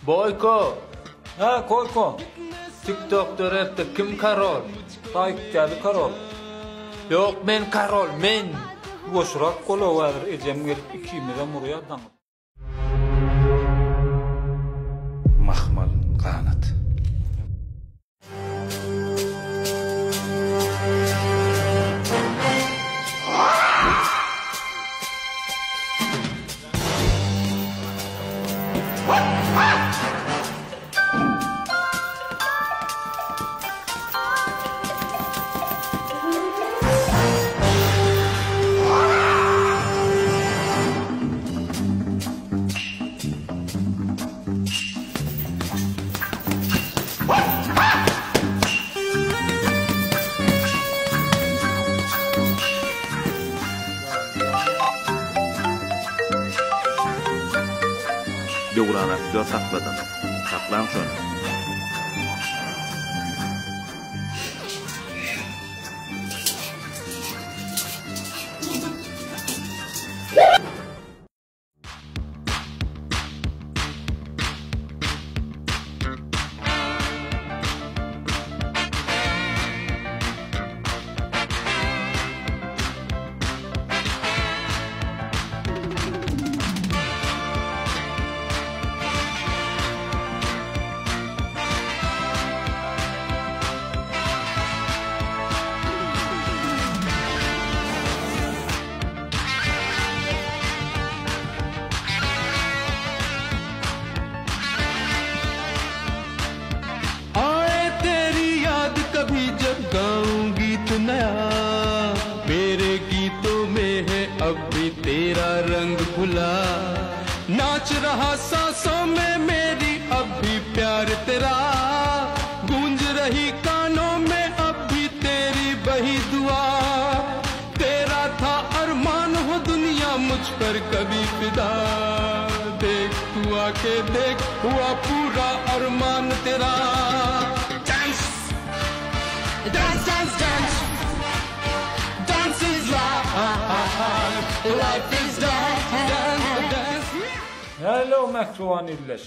Boyko. Ha, Koyko. TikTok'ta rap'te kim Karol? Tayyip'teli Karol. Yok men Karol, men. Boşrak kolu vardır. Ecem gelip ikimize buraya danıp. Mahmal kanat. Döwran aktör sakladım. Saklan şunu. कभी जब गाऊं गीत नया, मेरे गीतों में है अब भी तेरा रंग भुला। नाच रहा सांसों में मेरी अब भी प्यार तेरा, गूंज रही कानों में अब भी तेरी बही दुआ। तेरा था अरमान हो दुनिया मुझ पर कभी फिदा, देख तू आके देख हुआ पूरा अरमान तेरा। Dance, dance, dance. Dance is life. Life is dance, dance, dance. Hello, Makruvan İlleş.